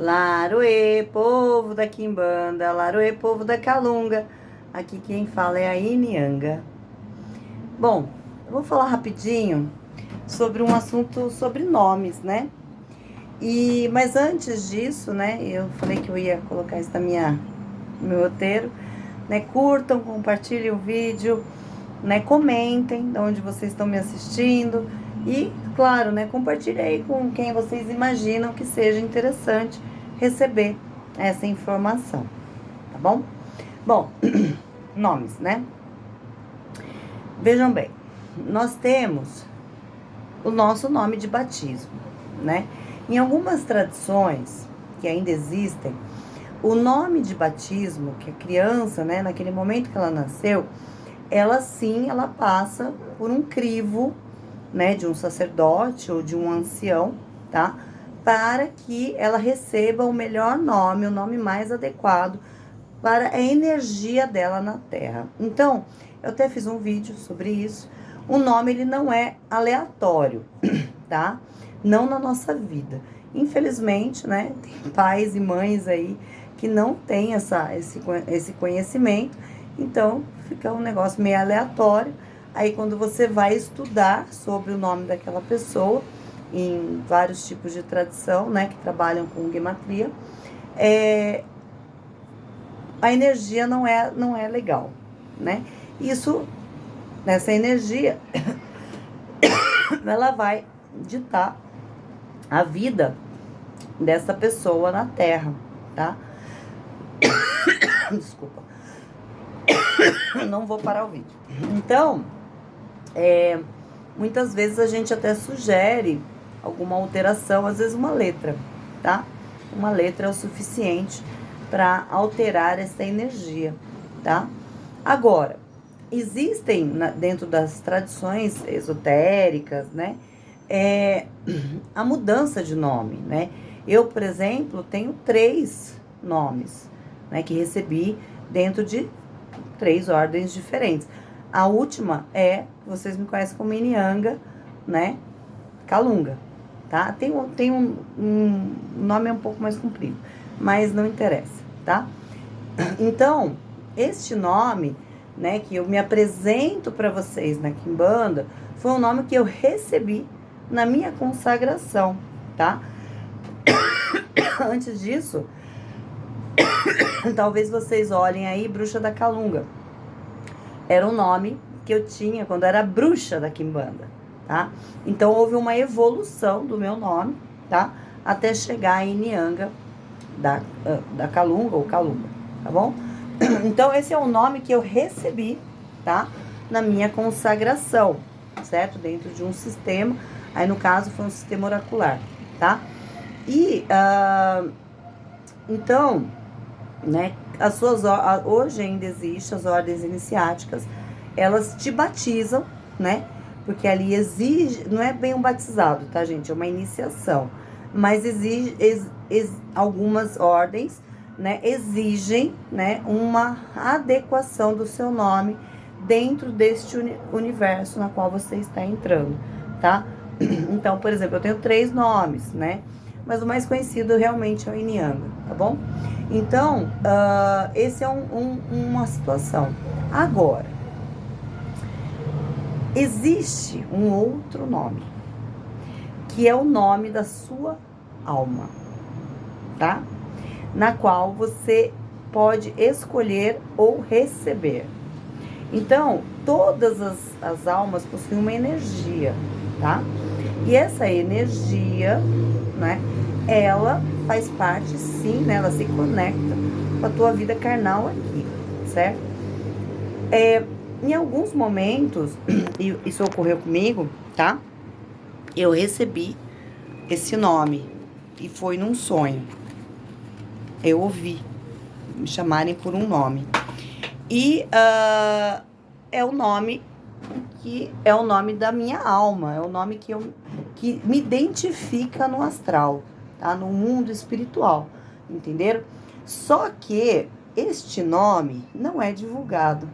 Laroê, povo da Quimbanda, Laroê, povo da Calunga. Aqui quem fala é a Inianga. Bom, eu vou falar rapidinho sobre um assunto sobre nomes, né? Mas antes disso, né, eu falei que eu ia colocar isso no meu roteiro, né? Curtam, compartilhem o vídeo, né? Comentem de onde vocês estão me assistindo e, claro, né, compartilhem aí com quem vocês imaginam que seja interessante receber essa informação, tá bom? Bom, nomes, né? Vejam bem, nós temos o nosso nome de batismo, né? Em algumas tradições que ainda existem, o nome de batismo, que a criança, né, naquele momento que ela nasceu, ela passa por um crivo, né, de um sacerdote ou de um ancião, tá? Para que ela receba o melhor nome, o nome mais adequado para a energia dela na Terra. Então, eu até fiz um vídeo sobre isso. O nome, ele não é aleatório, tá? Não na nossa vida. Infelizmente, né, tem pais e mães aí que não têm esse conhecimento, então fica um negócio meio aleatório. Aí quando você vai estudar sobre o nome daquela pessoa, em vários tipos de tradição, né, que trabalham com gematria, a energia não é legal, né? Nessa energia, ela vai ditar a vida dessa pessoa na Terra, tá? Desculpa. Não vou parar o vídeo. Então, muitas vezes a gente até sugere alguma alteração, às vezes uma letra, tá? Uma letra é o suficiente para alterar essa energia, tá? Agora, existem dentro das tradições esotéricas, né, a mudança de nome, né? Eu, por exemplo, tenho 3 nomes, né, que recebi dentro de 3 ordens diferentes. A última vocês me conhecem como Inianga, né, Calunga, tá? Tem um nome um pouco mais comprido, mas não interessa, tá? Então, este nome, né, que eu me apresento para vocês na Quimbanda, foi um nome que eu recebi na minha consagração, tá? Antes disso, talvez vocês olhem aí, Bruxa da Calunga. Era um nome que eu tinha quando era bruxa da Quimbanda, tá? Então, houve uma evolução do meu nome, tá? Até chegar em Inianga da Calunga ou Calunga, tá bom? Então, esse é o nome que eu recebi, tá? Na minha consagração, certo? Dentro de um sistema, aí no caso foi um sistema oracular, tá? Então, né, hoje ainda existem as ordens iniciáticas, elas te batizam, né? Porque ali exige, não é bem um batizado, tá, gente? É uma iniciação. Mas algumas ordens, né, exigem, né, uma adequação do seu nome dentro deste universo na qual você está entrando, tá? Então, por exemplo, eu tenho 3 nomes, né? Mas o mais conhecido realmente é o Inianga, tá bom? Então, esse é uma situação. Agora, existe um outro nome, que é o nome da sua alma, tá? Na qual você pode escolher ou receber. Então, todas as almas possuem uma energia, tá? E essa energia, né, ela faz parte, sim, né, ela se conecta com a tua vida carnal aqui, certo? Em alguns momentos, e isso ocorreu comigo, tá? Eu recebi esse nome e foi num sonho. Eu ouvi me chamarem por um nome. E é o nome que é o nome da minha alma, é o nome que me identifica no astral, tá? No mundo espiritual, entenderam? Só que este nome não é divulgado.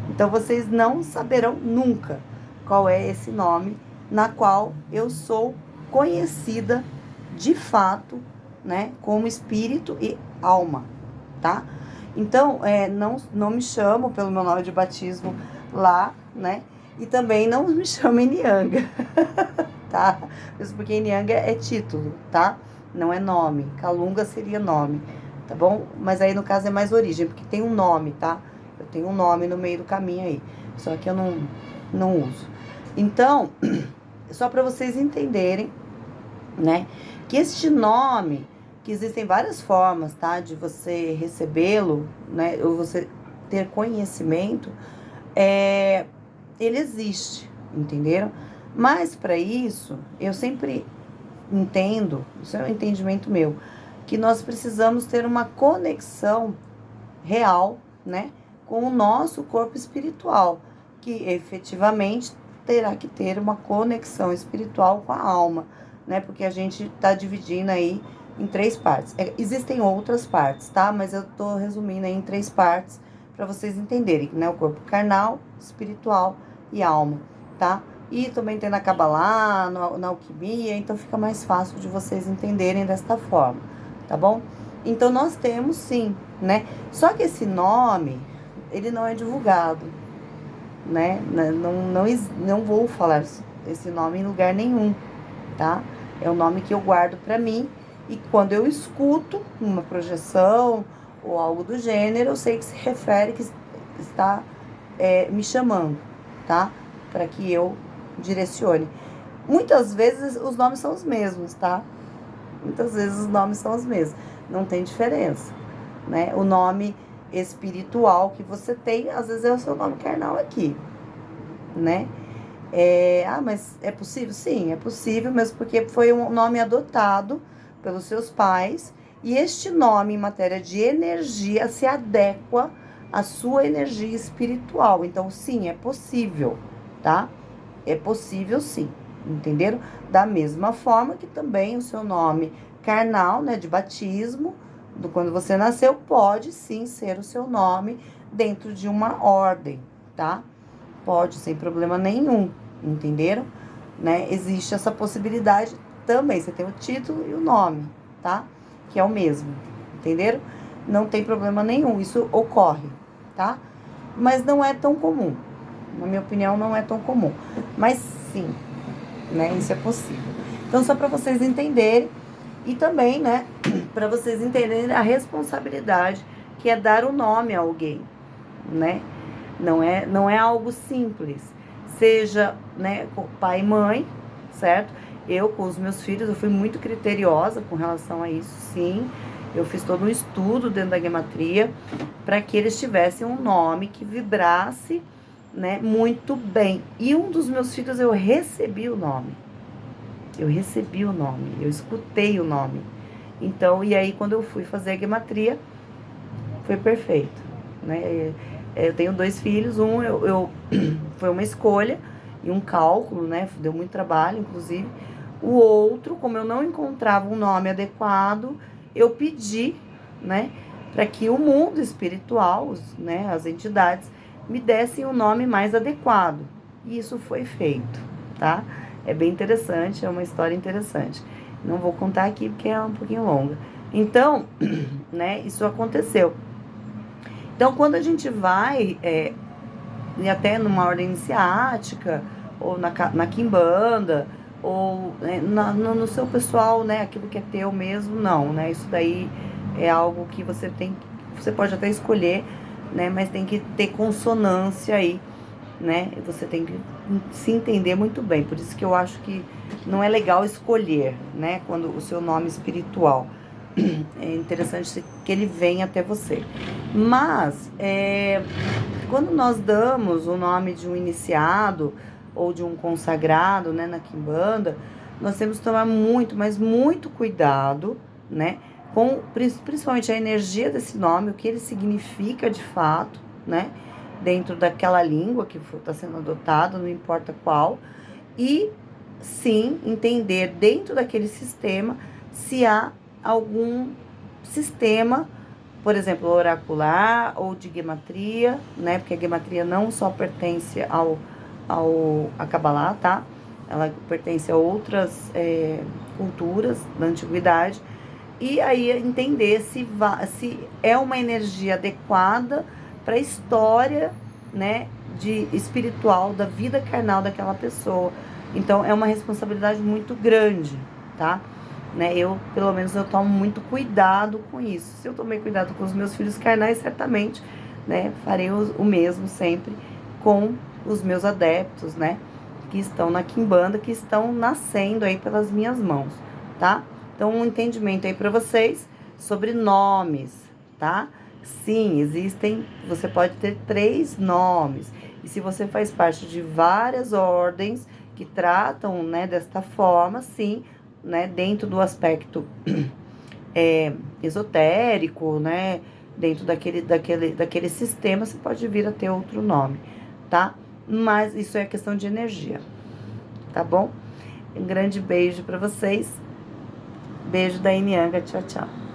Então vocês não saberão nunca qual é esse nome na qual eu sou conhecida de fato né, como espírito e alma, tá? Então, não me chamo pelo meu nome de batismo lá, né? E também não me chamo Nyanga, tá? Mesmo porque Nyanga é título, tá? Não é nome. Kalunga seria nome, tá bom? Mas aí no caso é mais origem, porque tem um nome, tá? Eu tenho um nome no meio do caminho aí, só que eu não uso. Então, só para vocês entenderem, né, que este nome, que existem várias formas, tá, de você recebê-lo, né, ou você ter conhecimento, ele existe, entenderam? Mas para isso, eu sempre entendo, isso é um entendimento meu, que nós precisamos ter uma conexão real, né, com o nosso corpo espiritual, que efetivamente terá que ter uma conexão espiritual com a alma, né, porque a gente está dividindo aí em 3 partes. Existem outras partes, tá? Mas eu tô resumindo aí em 3 partes para vocês entenderem, né, o corpo carnal, espiritual e alma, tá? E também tem na Kabbalah, na alquimia, então fica mais fácil de vocês entenderem desta forma, tá bom? Então nós temos sim, né? Só que esse nome, ele não é divulgado, né? Não vou falar esse nome em lugar nenhum, tá? É um nome que eu guardo pra mim e quando eu escuto uma projeção ou algo do gênero, eu sei que se refere, que está me chamando, tá? Para que eu direcione. Muitas vezes os nomes são os mesmos, tá? Muitas vezes os nomes são os mesmos. Não tem diferença, né? O nome espiritual que você tem, às vezes é o seu nome carnal aqui, né? Mas é possível? Sim, é possível, mesmo porque foi um nome adotado pelos seus pais e este nome em matéria de energia se adequa à sua energia espiritual. Então, sim, é possível, tá? É possível sim, entenderam? Da mesma forma que também o seu nome carnal, né, de batismo, quando você nasceu, pode sim ser o seu nome dentro de uma ordem, tá? Pode, sem problema nenhum, entenderam? Né? Existe essa possibilidade também, você tem o título e o nome, tá? Que é o mesmo, entenderam? Não tem problema nenhum, isso ocorre, tá? Mas não é tão comum, na minha opinião não é tão comum, mas sim, né, isso é possível. Então só para vocês entenderem e também, né, para vocês entenderem a responsabilidade que é dar o nome a alguém, né? Não é algo simples. Seja, né, com pai e mãe, certo? Eu, com os meus filhos, eu fui muito criteriosa com relação a isso, sim. Eu fiz todo um estudo dentro da gematria para que eles tivessem um nome que vibrasse, né, muito bem. E um dos meus filhos, eu recebi o nome. Eu recebi o nome, eu escutei o nome. Então, e aí, quando eu fui fazer a gematria, foi perfeito, né? Eu tenho 2 filhos, foi uma escolha e um cálculo, né? Deu muito trabalho, inclusive. O outro, como eu não encontrava um nome adequado, eu pedi, né, para que o mundo espiritual, né, as entidades, me dessem um nome mais adequado. E isso foi feito, tá? É bem interessante, é uma história interessante. Não vou contar aqui porque é um pouquinho longa. Então, né, isso aconteceu. Então, quando a gente vai, até numa ordem iniciática, ou na quimbanda, ou no seu pessoal, né, aquilo que é teu mesmo, não, né, isso daí é algo que você pode até escolher, né, mas tem que ter consonância aí, né, você tem que se entender muito bem, por isso que eu acho que não é legal escolher, né, quando o seu nome espiritual, é interessante que ele venha até você. Mas, quando nós damos o nome de um iniciado ou de um consagrado, né, na quimbanda, nós temos que tomar muito, mas muito cuidado, né, com principalmente a energia desse nome, o que ele significa de fato, né, dentro daquela língua que está sendo adotada, não importa qual, e sim entender dentro daquele sistema se há algum sistema, por exemplo, oracular ou de gematria, né? Porque a gematria não só pertence a Kabbalah, tá? Ela pertence a outras culturas da antiguidade. e aí entender se é uma energia adequada para a história, né, de espiritual da vida carnal daquela pessoa. Então é uma responsabilidade muito grande, tá? Né? Pelo menos, eu tomo muito cuidado com isso. Se eu tomei cuidado com os meus filhos carnais, certamente, né, farei o mesmo sempre com os meus adeptos, né, que estão na Quimbanda, que estão nascendo aí pelas minhas mãos, tá? Então, um entendimento aí para vocês sobre nomes, tá? Sim, existem, você pode ter 3 nomes. E se você faz parte de várias ordens que tratam, né, desta forma, sim, né, dentro do aspecto esotérico, né, dentro daquele sistema, você pode vir a ter outro nome, tá? Mas isso é questão de energia, tá bom? Um grande beijo para vocês. Beijo da Inyanga. Tchau, tchau.